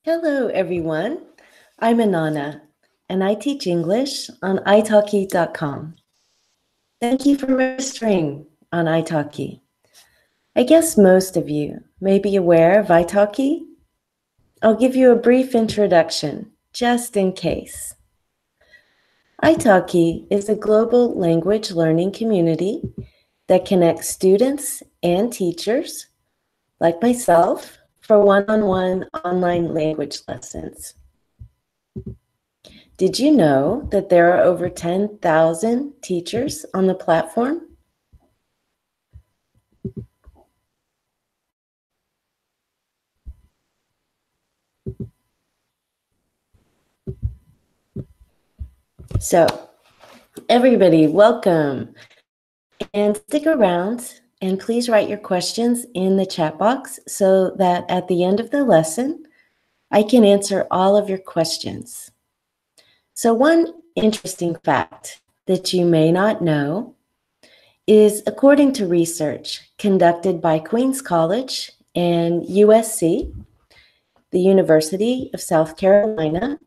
Hello, everyone. I'm Anana, and I teach English on italki.com. Thank you for registering on italki. I guess most of you may be aware of italki. I'll give you a brief introduction, just in case. italki is a global language learning community that connects students and teachers, like myself, for one-on-one online language lessons. Did you know that there are over 10,000 teachers on the platform? So, everybody, welcome. And stick around and please write your questions in the chat box so that at the end of the lesson, I can answer all of your questions. So, one interesting fact that you may not know is according to research conducted by Queens College and USC, the University of South Carolina,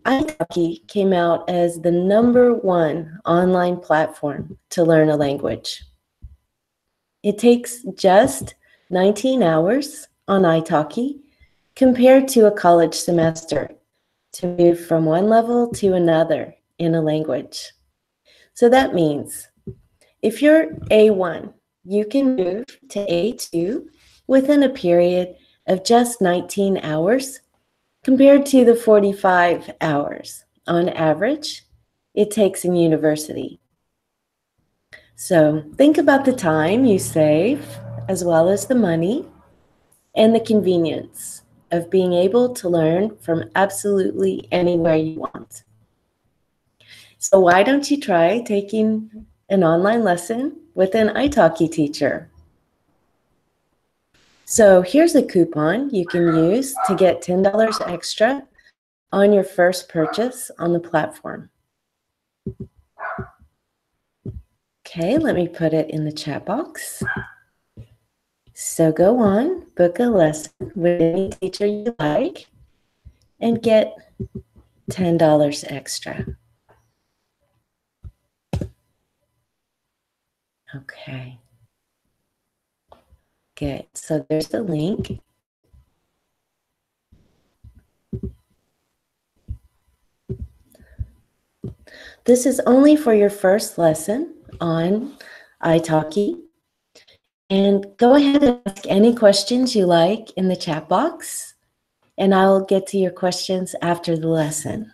italki came out as the #1 online platform to learn a language. It takes just 19 hours on italki compared to a college semester to move from one level to another in a language. So that means if you're A1, you can move to A2 within a period of just 19 hours compared to the 45 hours on average it takes in university. So think about the time you save, as well as the money and the convenience of being able to learn from absolutely anywhere you want. So why don't you try taking an online lesson with an italki teacher? So here's a coupon you can use to get $10 extra on your first purchase on the platform. Okay, let me put it in the chat box. So go on, book a lesson with any teacher you like, and get $10 extra. Okay. Good. So there's the link. This is only for your first lesson on italki. And go ahead and ask any questions you like in the chat box, and I'll get to your questions after the lesson.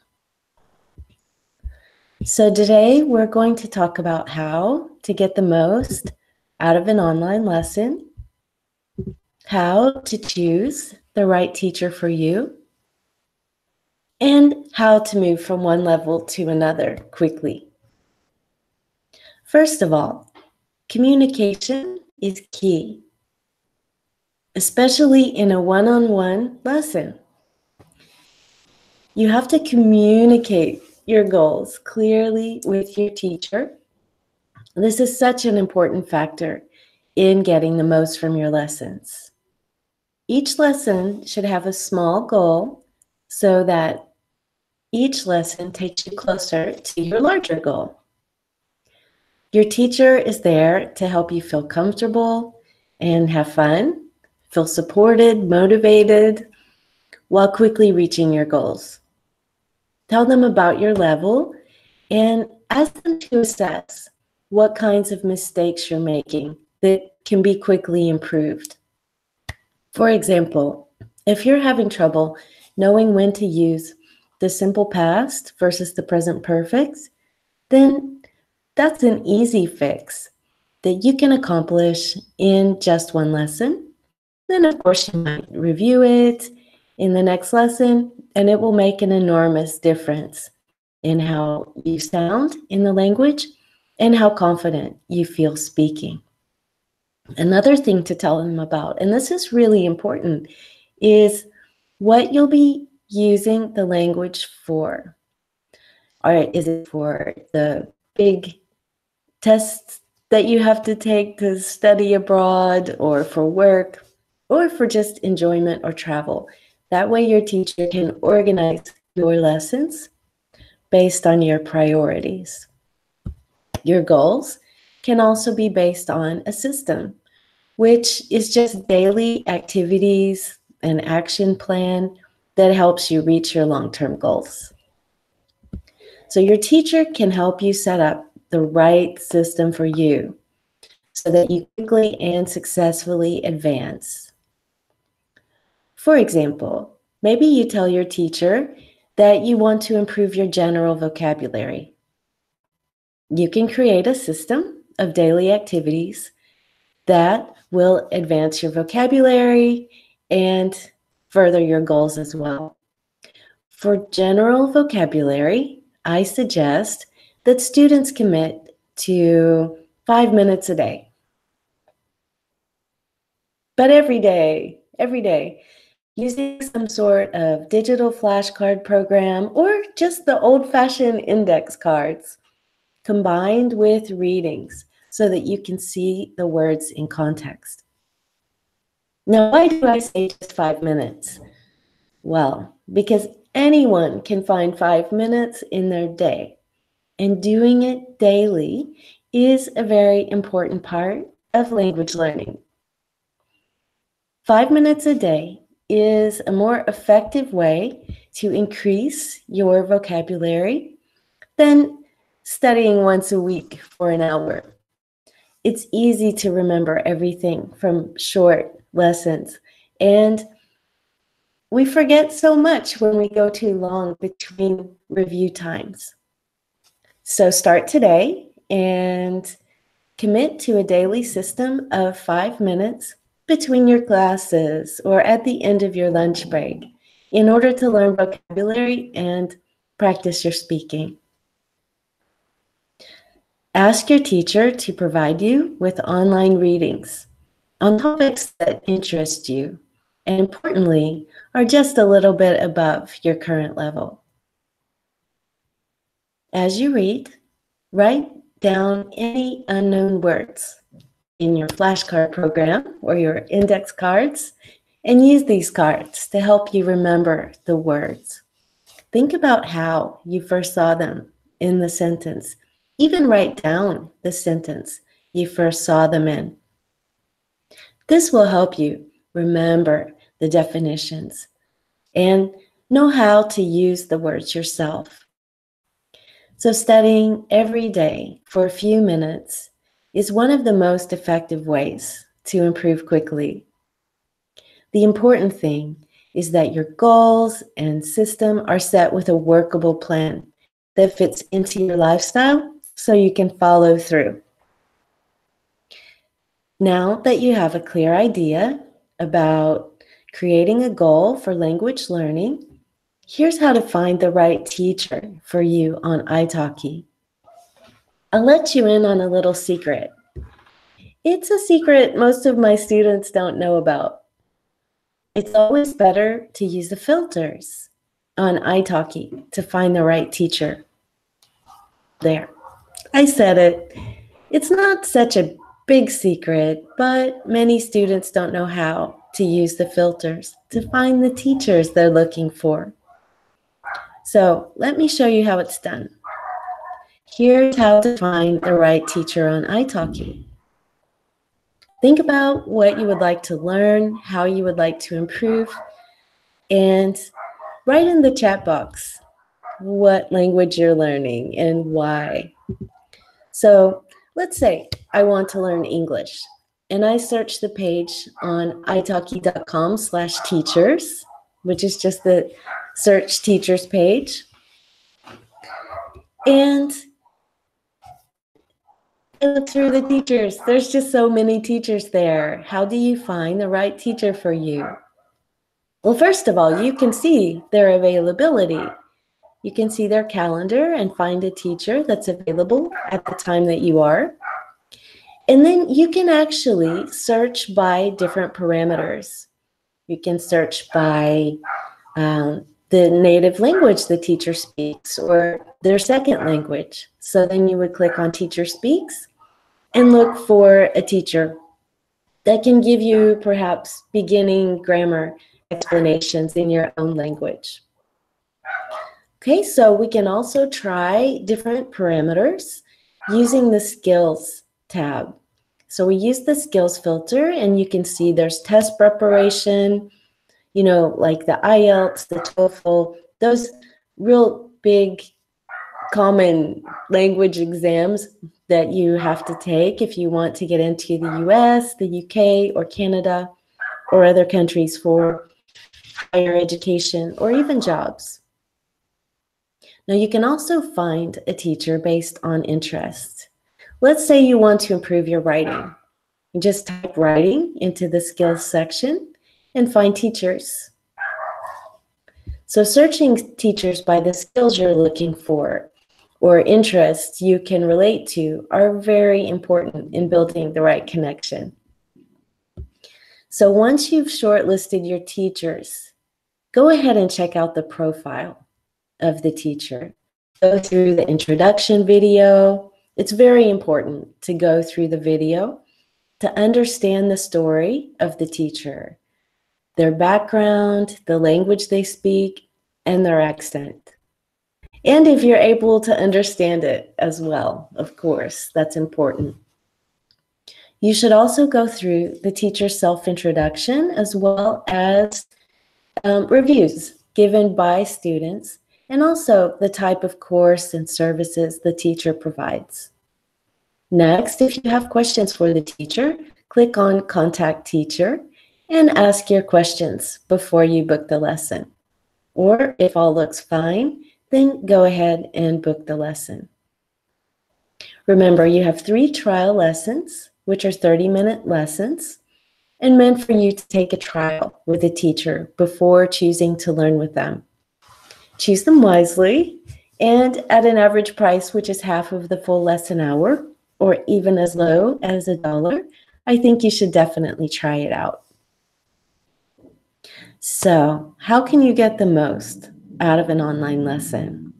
So today we're going to talk about how to get the most out of an online lesson, how to choose the right teacher for you, and how to move from one level to another quickly. First of all, communication is key, especially in a one-on-one lesson. You have to communicate your goals clearly with your teacher. This is such an important factor in getting the most from your lessons. Each lesson should have a small goal so that each lesson takes you closer to your larger goal. Your teacher is there to help you feel comfortable and have fun, feel supported, motivated, while quickly reaching your goals. Tell them about your level and ask them to assess what kinds of mistakes you're making that can be quickly improved. For example, if you're having trouble knowing when to use the simple past versus the present perfect, then that's an easy fix that you can accomplish in just one lesson. Then, of course, you might review it in the next lesson, and it will make an enormous difference in how you sound in the language and how confident you feel speaking. Another thing to tell them about, and this is really important, is what you'll be using the language for. All right, is it for the big tests that you have to take to study abroad, or for work, or for just enjoyment or travel? That way your teacher can organize your lessons based on your priorities. Your goals can also be based on a system, which is just daily activities, an action plan that helps you reach your long-term goals. So your teacher can help you set up the right system for you so that you quickly and successfully advance. For example, maybe you tell your teacher that you want to improve your general vocabulary. You can create a system of daily activities that will advance your vocabulary and further your goals as well. For general vocabulary, I suggest that students commit to 5 minutes a day. But every day, using some sort of digital flashcard program or just the old-fashioned index cards combined with readings so that you can see the words in context. Now, why do I say just 5 minutes? Well, because anyone can find 5 minutes in their day, and doing it daily is a very important part of language learning. 5 minutes a day is a more effective way to increase your vocabulary than studying once a week for an hour. It's easy to remember everything from short lessons, and we forget so much when we go too long between review times. So start today and commit to a daily system of 5 minutes between your classes or at the end of your lunch break in order to learn vocabulary and practice your speaking. Ask your teacher to provide you with online readings on topics that interest you and, importantly, are just a little bit above your current level. As you read, write down any unknown words in your flashcard program or your index cards and use these cards to help you remember the words. Think about how you first saw them in the sentence. Even write down the sentence you first saw them in. This will help you remember the definitions and know how to use the words yourself. So studying every day for a few minutes is one of the most effective ways to improve quickly. The important thing is that your goals and system are set with a workable plan that fits into your lifestyle so you can follow through. Now that you have a clear idea about creating a goal for language learning, here's how to find the right teacher for you on italki. I'll let you in on a little secret. It's a secret most of my students don't know about. It's always better to use the filters on italki to find the right teacher. There, I said it. It's not such a big secret, but many students don't know how to use the filters to find the teachers they're looking for. So let me show you how it's done. Here's how to find the right teacher on italki. Think about what you would like to learn, how you would like to improve, and write in the chat box what language you're learning and why. So let's say I want to learn English, and I search the page on italki.com/teachers, which is just the search teachers page. And I look through the teachers. There's just so many teachers there. How do you find the right teacher for you? Well, first of all, you can see their availability. You can see their calendar and find a teacher that's available at the time that you are. And then you can actually search by different parameters. You can search by the native language the teacher speaks or their second language. So then you would click on Teacher Speaks and look for a teacher that can give you perhaps beginning grammar explanations in your own language. Okay, so we can also try different parameters using the skills tab. So we use the skills filter, and you can see there's test preparation, you know, like the IELTS, the TOEFL, those real big common language exams that you have to take if you want to get into the US, the UK, or Canada, or other countries for higher education or even jobs. Now, you can also find a teacher based on interest. Let's say you want to improve your writing. You just type writing into the skills section and find teachers. So searching teachers by the skills you're looking for or interests you can relate to are very important in building the right connection. So once you've shortlisted your teachers, go ahead and check out the profile of the teacher. Go through the introduction video. It's very important to go through the video to understand the story of the teacher, their background, the language they speak, and their accent. And if you're able to understand it as well, of course, that's important. You should also go through the teacher's self-introduction as well as reviews given by students, and also the type of course and services the teacher provides. Next, if you have questions for the teacher, click on Contact Teacher and ask your questions before you book the lesson. Or if all looks fine, then go ahead and book the lesson. Remember, you have 3 trial lessons, which are 30-minute lessons, and meant for you to take a trial with a teacher before choosing to learn with them. Choose them wisely and at an average price, which is half of the full lesson hour, or even as low as $1. I think you should definitely try it out. So, how can you get the most out of an online lesson?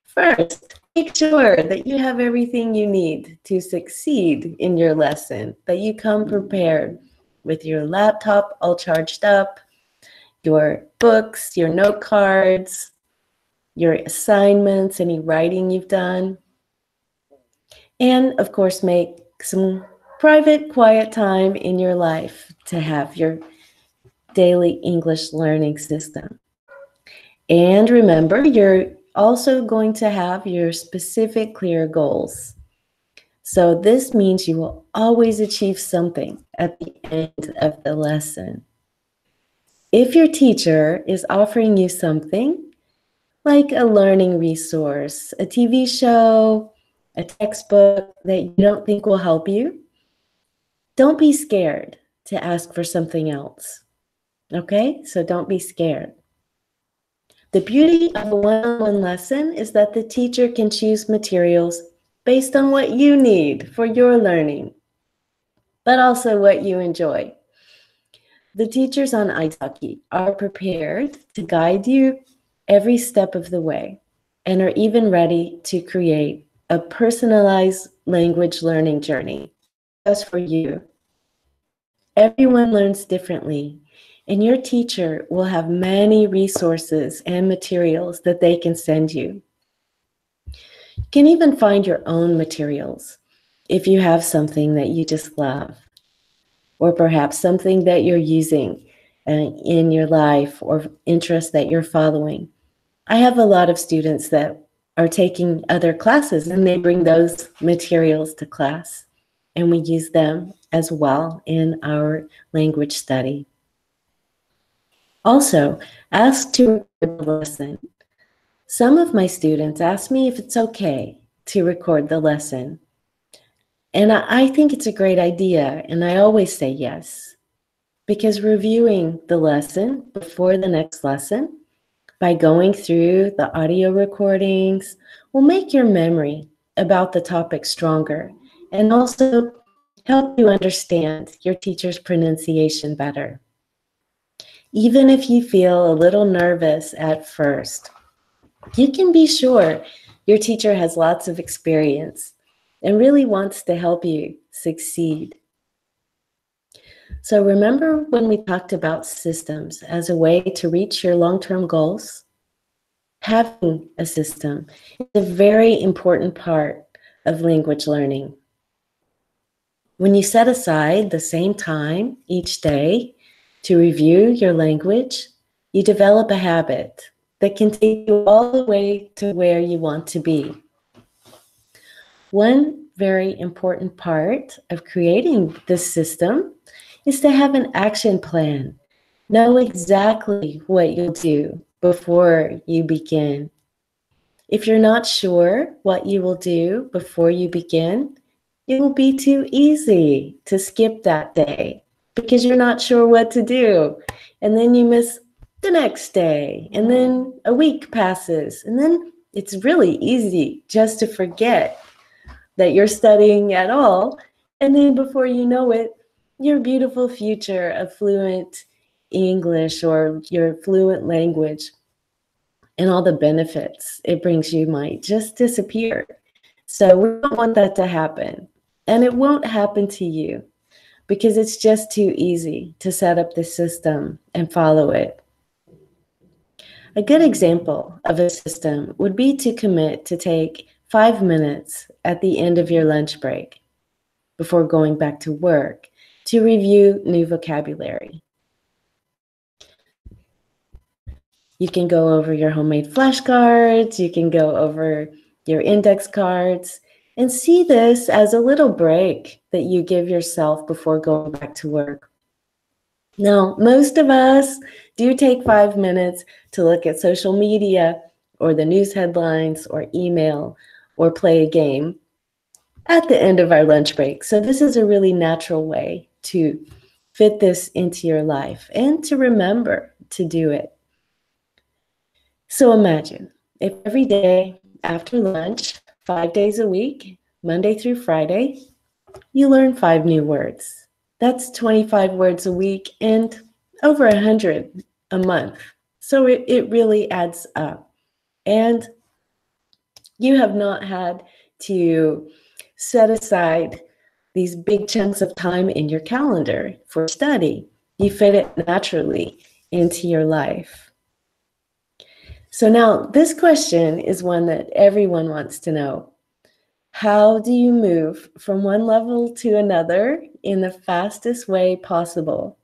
First, make sure that you have everything you need to succeed in your lesson, that you come prepared with your laptop all charged up, your books, your note cards, your assignments, any writing you've done. And of course, make some private, quiet time in your life to have your daily English learning system. And remember, you're also going to have your specific, clear goals. So this means you will always achieve something at the end of the lesson. If your teacher is offering you something like a learning resource, a TV show, a textbook that you don't think will help you, don't be scared to ask for something else. Okay? So don't be scared. The beauty of a one-on-one lesson is that the teacher can choose materials based on what you need for your learning, but also what you enjoy. The teachers on italki are prepared to guide you every step of the way and are even ready to create a personalized language learning journey just for you. Everyone learns differently, and your teacher will have many resources and materials that they can send you. You can even find your own materials if you have something that you just love, or perhaps something that you're using in your life or interest that you're following. I have a lot of students that are taking other classes and they bring those materials to class, and we use them as well in our language study. Also, ask to record the lesson. Some of my students ask me if it's okay to record the lesson. And I think it's a great idea, and I always say yes, because reviewing the lesson before the next lesson by going through the audio recordings will make your memory about the topic stronger and also help you understand your teacher's pronunciation better. Even if you feel a little nervous at first, you can be sure your teacher has lots of experience and really wants to help you succeed. So remember when we talked about systems as a way to reach your long-term goals? Having a system is a very important part of language learning. When you set aside the same time each day to review your language, you develop a habit that can take you all the way to where you want to be. One very important part of creating this system is to have an action plan. Know exactly what you'll do before you begin. If you're not sure what you will do before you begin, it will be too easy to skip that day because you're not sure what to do. And then you miss the next day, and then a week passes, and then it's really easy just to forget that you're studying at all. And then before you know it, your beautiful future of fluent English or your fluent language and all the benefits it brings you might just disappear. So we don't want that to happen. And it won't happen to you because it's just too easy to set up the system and follow it. A good example of a system would be to commit to take 5 minutes at the end of your lunch break before going back to work to review new vocabulary. You can go over your homemade flashcards, you can go over your index cards, and see this as a little break that you give yourself before going back to work. Now, most of us do take 5 minutes to look at social media or the news headlines or email or play a game at the end of our lunch break. So this is a really natural way to fit this into your life and to remember to do it. So imagine if every day after lunch, 5 days a week, Monday through Friday, you learn 5 new words. That's 25 words a week and over 100 a month. So it really adds up. And you have not had to set aside these big chunks of time in your calendar for study. You fit it naturally into your life. So now this question is one that everyone wants to know. How do you move from one level to another in the fastest way possible?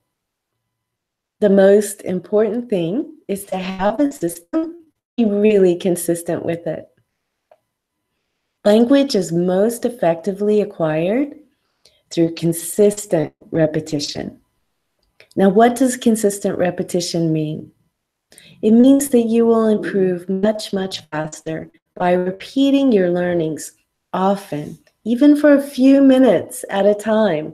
The most important thing is to have a system, be really consistent with it. Language is most effectively acquired through consistent repetition. Now, what does consistent repetition mean? It means that you will improve much, much faster by repeating your learnings often, even for a few minutes at a time.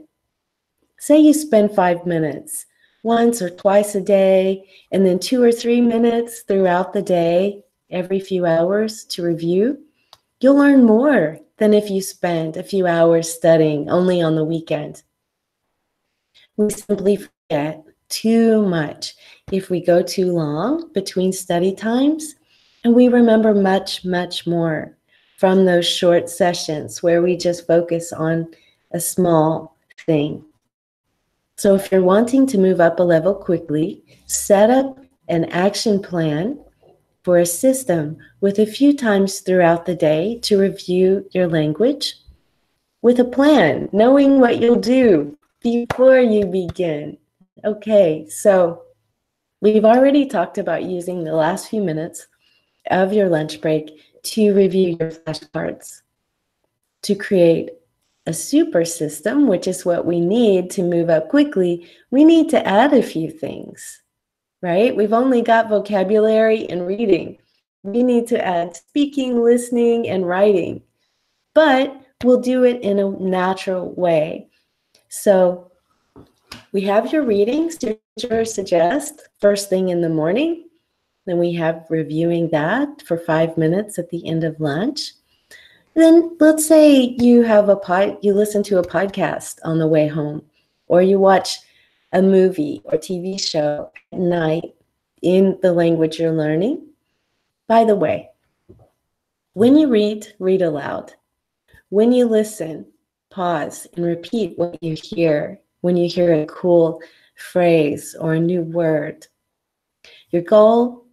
Say you spend 5 minutes once or twice a day, and then 2 or 3 minutes throughout the day, every few hours to review. You'll learn more than if you spend a few hours studying only on the weekend. We simply forget too much if we go too long between study times, and we remember much, much more from those short sessions where we just focus on a small thing. So if you're wanting to move up a level quickly, set up an action plan for a system with a few times throughout the day to review your language with a plan, knowing what you'll do before you begin. Okay, so we've already talked about using the last few minutes of your lunch break to review your flashcards, to create a super system, which is what we need to move up quickly. We need to add a few things, right? We've only got vocabulary and reading. We need to add speaking, listening, and writing, but we'll do it in a natural way. So we have your readings, your teacher suggests first thing in the morning. Then we have reviewing that for 5 minutes at the end of lunch. Then let's say you have you listen to a podcast on the way home, or you watch a movie or TV show at night in the language you're learning. By the way, when you read, read aloud. When you listen, pause and repeat what you hear when you hear a cool phrase or a new word. Your goal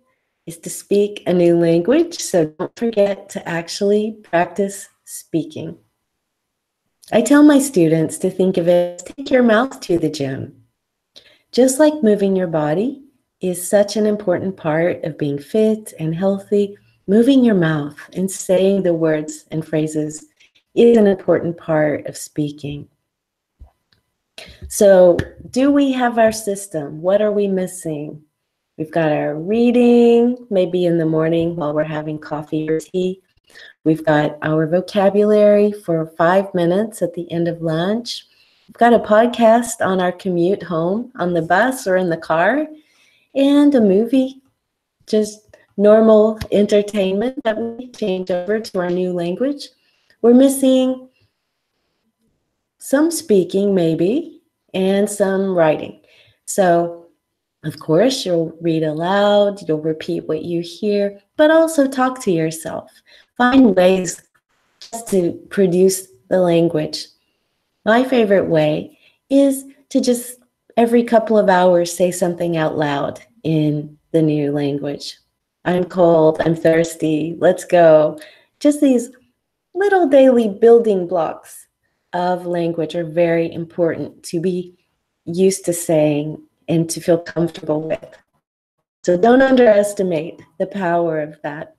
is to speak a new language, so don't forget to actually practice speaking. I tell my students to think of it as take your mouth to the gym. Just like moving your body is such an important part of being fit and healthy, moving your mouth and saying the words and phrases is an important part of speaking. So, do we have our system? What are we missing? We've got our reading, maybe in the morning while we're having coffee or tea. We've got our vocabulary for 5 minutes at the end of lunch. We've got a podcast on our commute home, on the bus or in the car, and a movie, just normal entertainment that we change over to our new language. We're missing some speaking maybe, and some writing. So, of course, you'll read aloud, you'll repeat what you hear, but also talk to yourself. Find ways to produce the language. My favorite way is to just every couple of hours say something out loud in the new language. I'm cold, I'm thirsty, let's go. Just these little daily building blocks of language are very important to be used to saying and to feel comfortable with. So don't underestimate the power of that.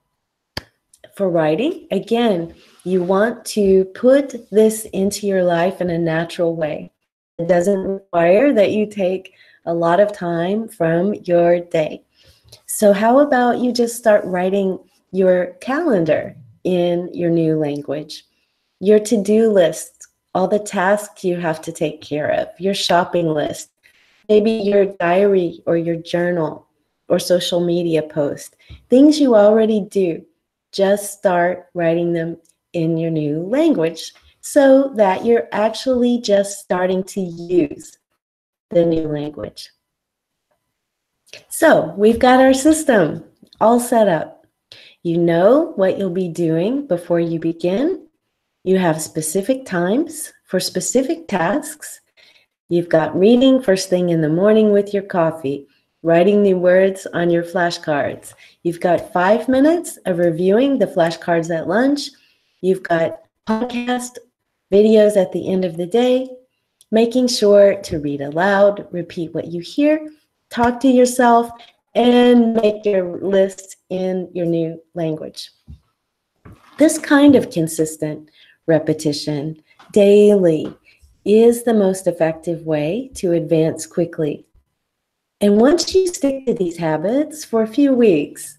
For writing, again, you want to put this into your life in a natural way. It doesn't require that you take a lot of time from your day. So how about you just start writing your calendar in your new language, your to-do list, all the tasks you have to take care of, your shopping list, maybe your diary or your journal or social media post, things you already do. Just start writing them in your new language so that you're actually just starting to use the new language. So we've got our system all set up. You know what you'll be doing before you begin. You have specific times for specific tasks. You've got reading first thing in the morning with your coffee, writing new words on your flashcards. You've got 5 minutes of reviewing the flashcards at lunch. You've got podcast videos at the end of the day, making sure to read aloud, repeat what you hear, talk to yourself, and make your list in your new language. This kind of consistent repetition daily is the most effective way to advance quickly. And once you stick to these habits for a few weeks,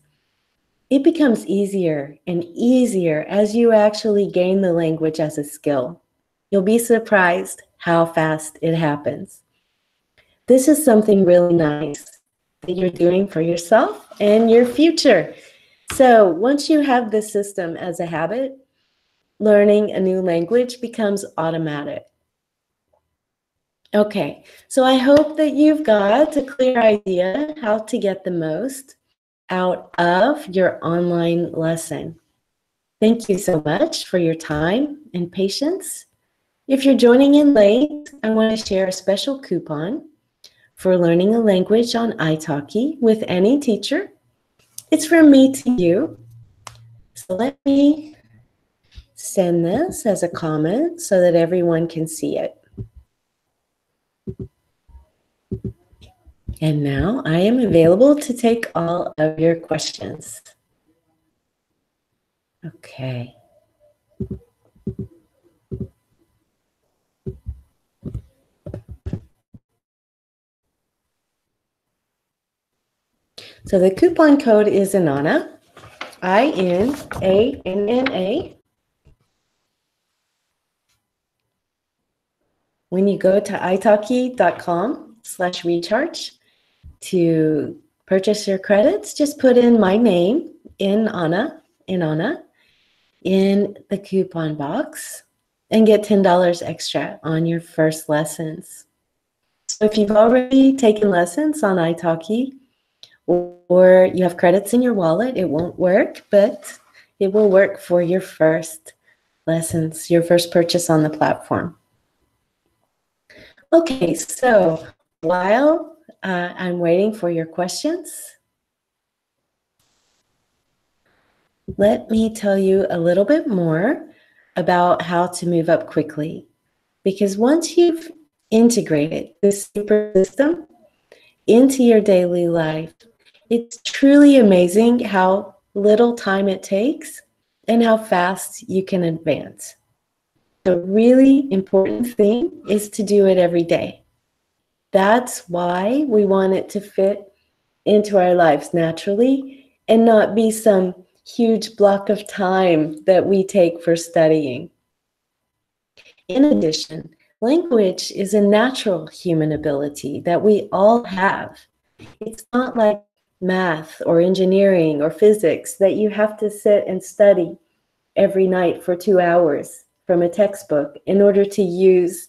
it becomes easier and easier as you actually gain the language as a skill. You'll be surprised how fast it happens. This is something really nice that you're doing for yourself and your future. So once you have this system as a habit, learning a new language becomes automatic. Okay, so I hope that you've got a clear idea how to get the most out of your online lesson. Thank you so much for your time and patience. If you're joining in late, I want to share a special coupon for learning a language on italki with any teacher. It's from me to you. So let me send this as a comment so that everyone can see it. And now I am available to take all of your questions. Okay. So the coupon code is INANNA, INANNA. When you go to italki.com/recharge to purchase your credits, just put in my name, INANNA, in the coupon box and get $10 extra on your first lessons. So if you've already taken lessons on italki or you have credits in your wallet, it won't work, but it will work for your first lessons, your first purchase on the platform. Okay, so while I'm waiting for your questions, let me tell you a little bit more about how to move up quickly. Because once you've integrated this super system into your daily life, it's truly amazing how little time it takes and how fast you can advance. The really important thing is to do it every day. That's why we want it to fit into our lives naturally and not be some huge block of time that we take for studying. In addition, language is a natural human ability that we all have. It's not like math or engineering or physics that you have to sit and study every night for 2 hours from a textbook in order to use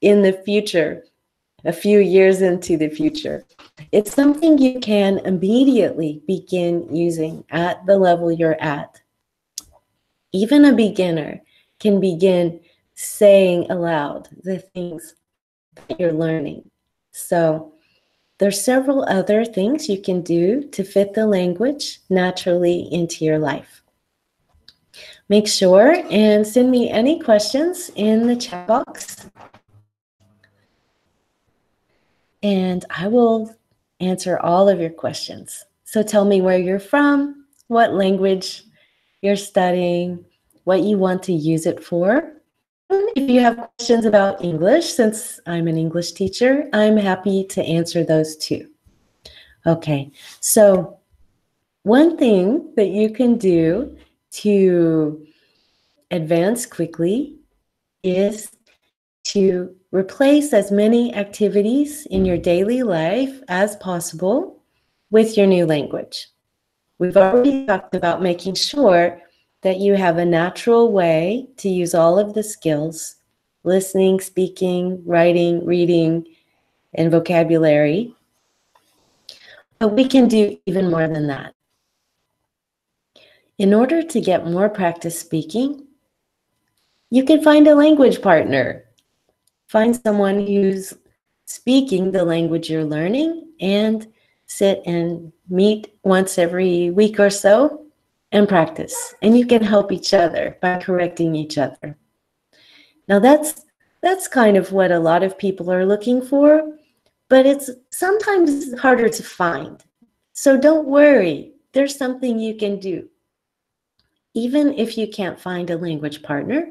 in the future, a few years into the future. It's something you can immediately begin using at the level you're at. Even a beginner can begin saying aloud the things that you're learning. So there's several other things you can do to fit the language naturally into your life. Make sure and send me any questions in the chat box, and I will answer all of your questions. So tell me where you're from, what language you're studying, what you want to use it for. And if you have questions about English, since I'm an English teacher, I'm happy to answer those too. Okay, so one thing that you can do to advance quickly is to replace as many activities in your daily life as possible with your new language. We've already talked about making sure that you have a natural way to use all of the skills, listening, speaking, writing, reading, and vocabulary. But we can do even more than that. In order to get more practice speaking, you can find a language partner. Find someone who's speaking the language you're learning and sit and meet once every week or so and practice. And you can help each other by correcting each other. Now that's kind of what a lot of people are looking for, but it's sometimes harder to find. So don't worry, there's something you can do. Even if you can't find a language partner,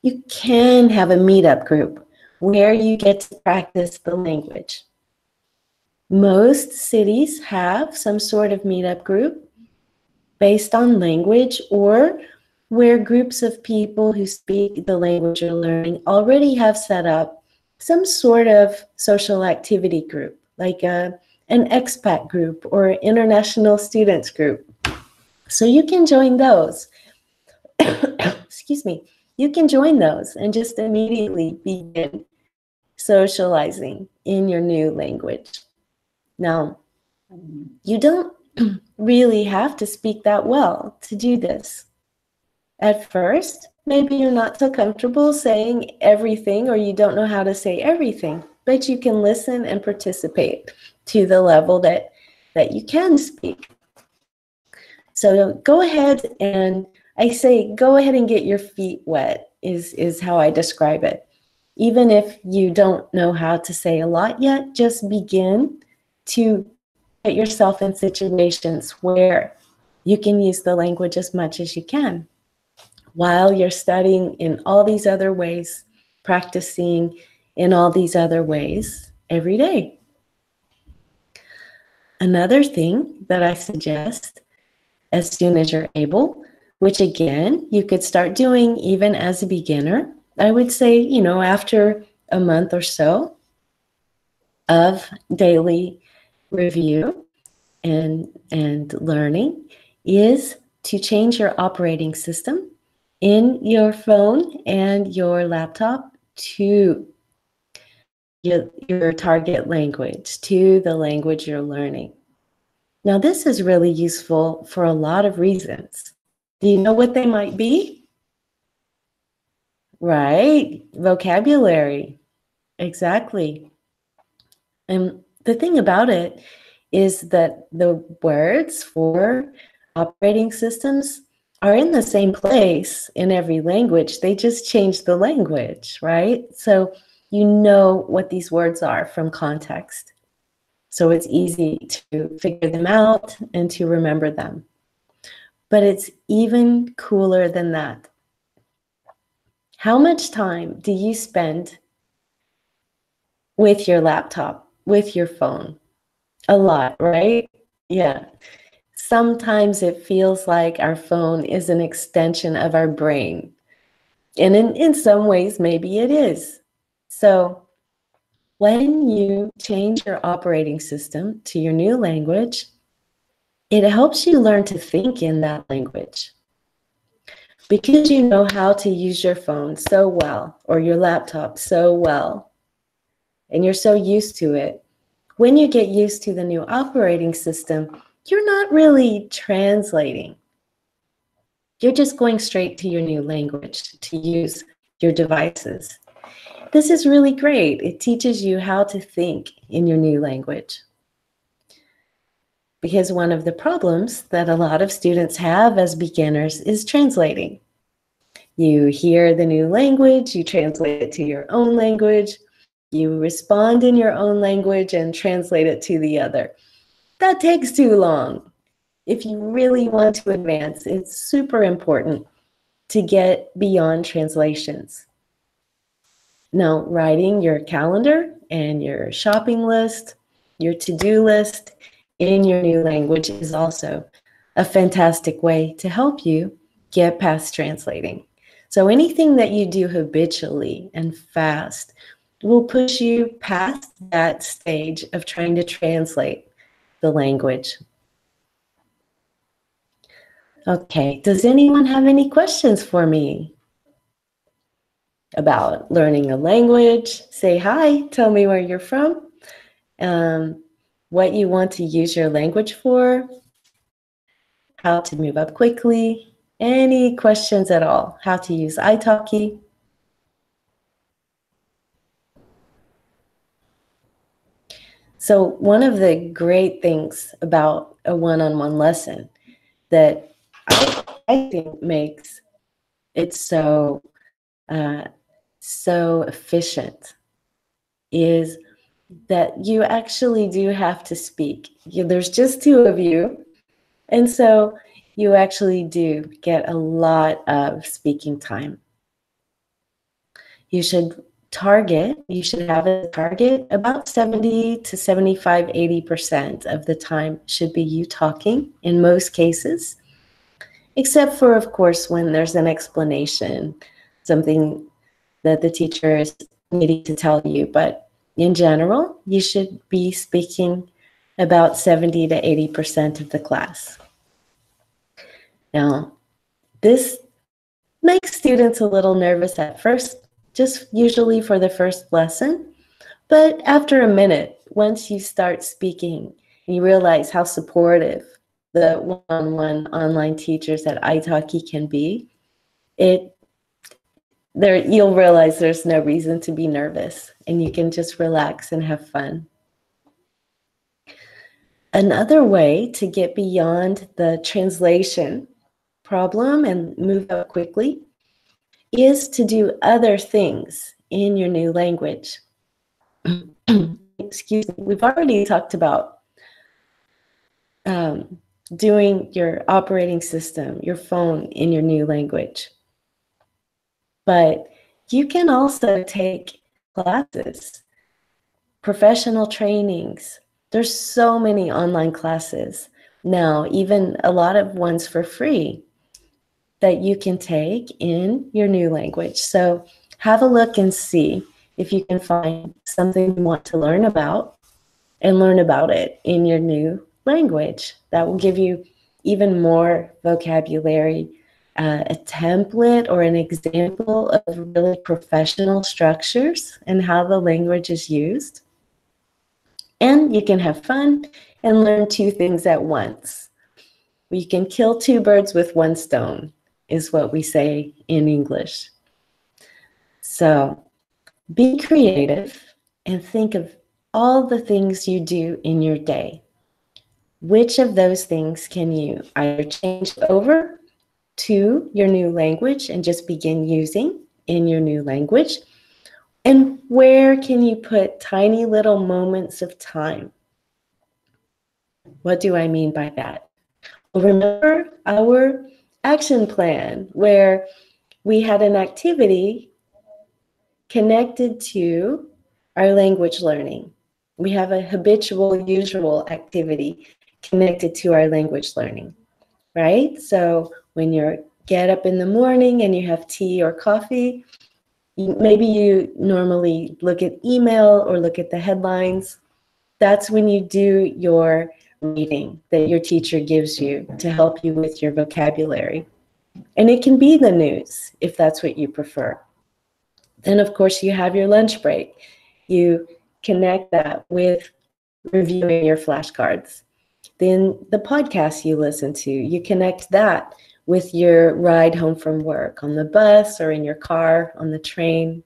you can have a meetup group where you get to practice the language. Most cities have some sort of meetup group based on language, or where groups of people who speak the language you're learning already have set up some sort of social activity group, like an expat group or international students group. So you can join those. Excuse me. You can join those and just immediately begin socializing in your new language. Now, you don't really have to speak that well to do this. At first, maybe you're not so comfortable saying everything, or you don't know how to say everything, but you can listen and participate to the level that you can speak. So go ahead, and I say go ahead and get your feet wet is how I describe it. Even if you don't know how to say a lot yet, just begin to put yourself in situations where you can use the language as much as you can while you're studying in all these other ways, practicing in all these other ways every day. Another thing that I suggest as soon as you're able, which again, you could start doing even as a beginner, I would say, after a month or so of daily review and learning, is to change your operating system in your phone and your laptop to your target language, to the language you're learning. Now, this is really useful for a lot of reasons. Do you know what they might be? Right, vocabulary. Exactly. And the thing about it is that the words for operating systems are in the same place in every language. They just change the language, right? So you know what these words are from context. So it's easy to figure them out and to remember them. But it's even cooler than that. How much time do you spend with your laptop, with your phone? A lot, right? Yeah. Sometimes it feels like our phone is an extension of our brain. And in some ways, maybe it is. So when you change your operating system to your new language, it helps you learn to think in that language. Because you know how to use your phone so well, or your laptop so well, and you're so used to it, when you get used to the new operating system, you're not really translating. You're just going straight to your new language to use your devices. This is really great. It teaches you how to think in your new language. Because one of the problems that a lot of students have as beginners is translating. You hear the new language, you translate it to your own language, you respond in your own language and translate it to the other. That takes too long. If you really want to advance, it's super important to get beyond translations. Now, writing your calendar and your shopping list, your to-do list in your new language is also a fantastic way to help you get past translating. So anything that you do habitually and fast will push you past that stage of trying to translate the language. Okay, does anyone have any questions for me about learning a language? Say hi, tell me where you're from, what you want to use your language for, how to move up quickly, any questions at all, how to use italki. So one of the great things about a one-on-one lesson that I think makes it so efficient is that you actually do have to speak. There's just two of you, and so you actually do get a lot of speaking time. You should have a target about 70 to 75, 80% of the time should be you talking in most cases, except for, of course, when there's an explanation, something that the teacher is needing to tell you. But in general, you should be speaking about 70 to 80% of the class. Now, this makes students a little nervous at first, just usually for the first lesson. But after a minute, once you start speaking, you realize how supportive the one-on-one online teachers at italki can be, you'll realize there's no reason to be nervous and you can just relax and have fun. Another way to get beyond the translation problem and move up quickly is to do other things in your new language. Excuse me, we've already talked about doing your operating system, your phone in your new language. But you can also take classes, professional trainings. There's so many online classes now, even a lot of ones for free that you can take in your new language. So have a look and see if you can find something you want to learn about and learn about it in your new language. That will give you even more vocabulary, a template or an example of really professional structures and how the language is used. And you can have fun and learn two things at once. You can kill two birds with one stone, is what we say in English. So be creative and think of all the things you do in your day. Which of those things can you either change over to your new language and just begin using in your new language? And where can you put tiny little moments of time? What do I mean by that? Well, remember our action plan where we had an activity connected to our language learning. We have a habitual, usual activity connected to our language learning, right? So when you get up in the morning and you have tea or coffee, maybe you normally look at email or look at the headlines. That's when you do your reading that your teacher gives you to help you with your vocabulary. And it can be the news if that's what you prefer. Then, of course, you have your lunch break. You connect that with reviewing your flashcards. Then the podcast you listen to, you connect that with your ride home from work on the bus or in your car, on the train.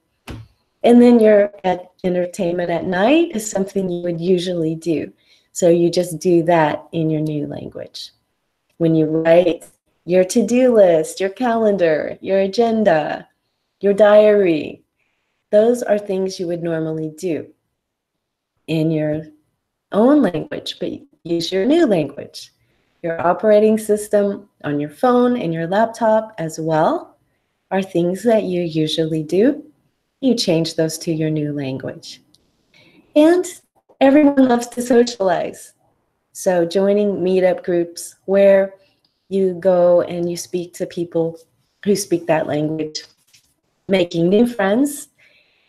And then your entertainment at night is something you would usually do. So you just do that in your new language. When you write your to-do list, your calendar, your agenda, your diary, those are things you would normally do in your own language, but use your new language. Your operating system on your phone and your laptop as well are things that you usually do. You change those to your new language. And everyone loves to socialize. So joining meetup groups where you go and you speak to people who speak that language, making new friends,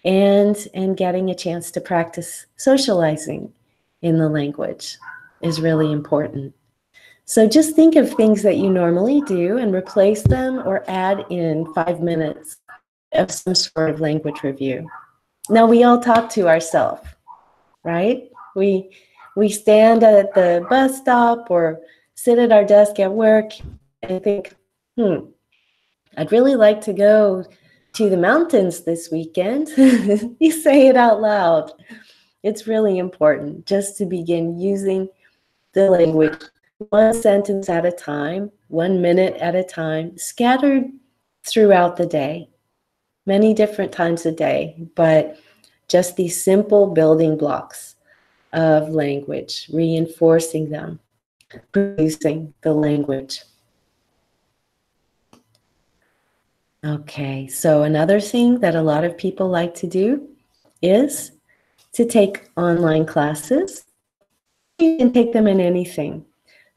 and getting a chance to practice socializing in the language is really important. So just think of things that you normally do and replace them or add in 5 minutes of some sort of language review. Now, we all talk to ourselves, right? We stand at the bus stop or sit at our desk at work and think, I'd really like to go to the mountains this weekend. You say it out loud. It's really important just to begin using the language one sentence at a time, 1 minute at a time, scattered throughout the day, many different times a day, but just these simple building blocks of language, reinforcing them, producing the language. Okay, so another thing that a lot of people like to do is to take online classes. You can take them in anything.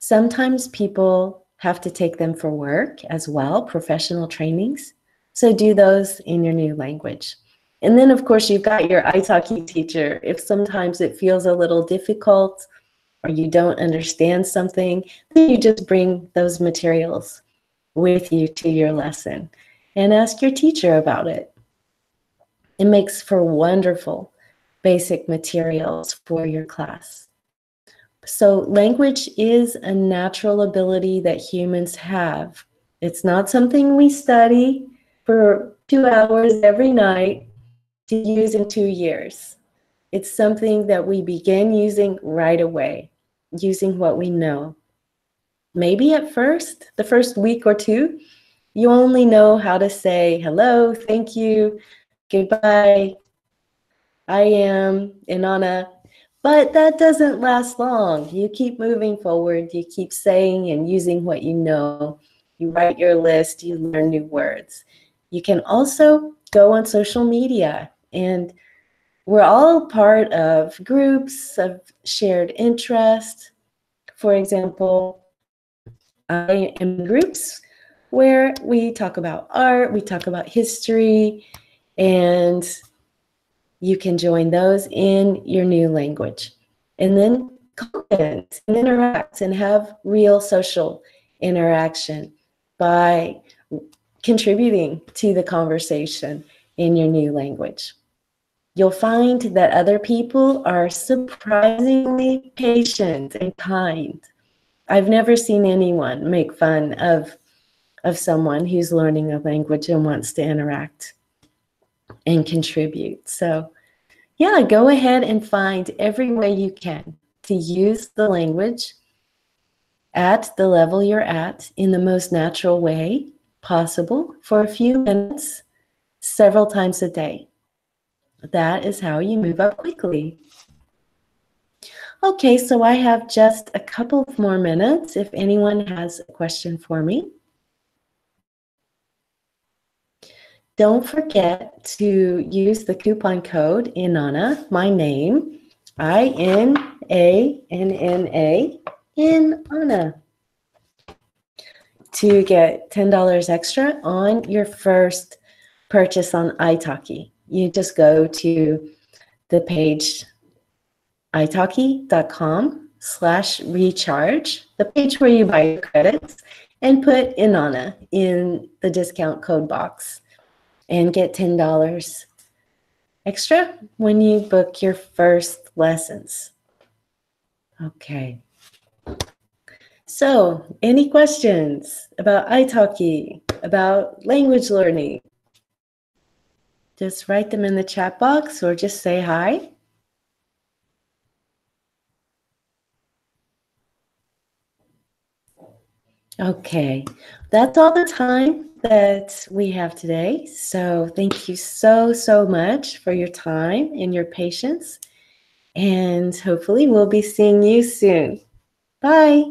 Sometimes people have to take them for work as well, professional trainings. So do those in your new language. And then, of course, you've got your italki teacher. If sometimes it feels a little difficult or you don't understand something, then you just bring those materials with you to your lesson and ask your teacher about it. It makes for wonderful basic materials for your class. So language is a natural ability that humans have. It's not something we study for 2 hours every night to use in 2 years. It's something that we begin using right away, using what we know. Maybe at first, the first week or two, you only know how to say hello, thank you, goodbye, I am, Inanna. But that doesn't last long. You keep moving forward. You keep saying and using what you know. You write your list. You learn new words. You can also go on social media. And we're all part of groups of shared interest. For example, I am in groups where we talk about art, we talk about history, and you can join those in your new language. And then comment and interact and have real social interaction by contributing to the conversation in your new language. You'll find that other people are surprisingly patient and kind. I've never seen anyone make fun of someone who's learning a language and wants to interact and contribute. So Yeah, go ahead and find every way you can to use the language at the level you're at in the most natural way possible for a few minutes, several times a day. That is how you move up quickly. Okay, so I have just a couple of more minutes if anyone has a question for me. Don't forget to use the coupon code INANNA, my name, INANNA, INANNA, to get $10 extra on your first purchase on italki. You just go to the page italki.com/recharge, the page where you buy your credits, and put INANNA in the discount code box and get $10 extra when you book your first lessons. Okay. So, any questions about italki, about language learning? Just write them in the chat box or just say hi. Okay, that's all the time that we have today. So thank you so much for your time and your patience. And hopefully we'll be seeing you soon. Bye.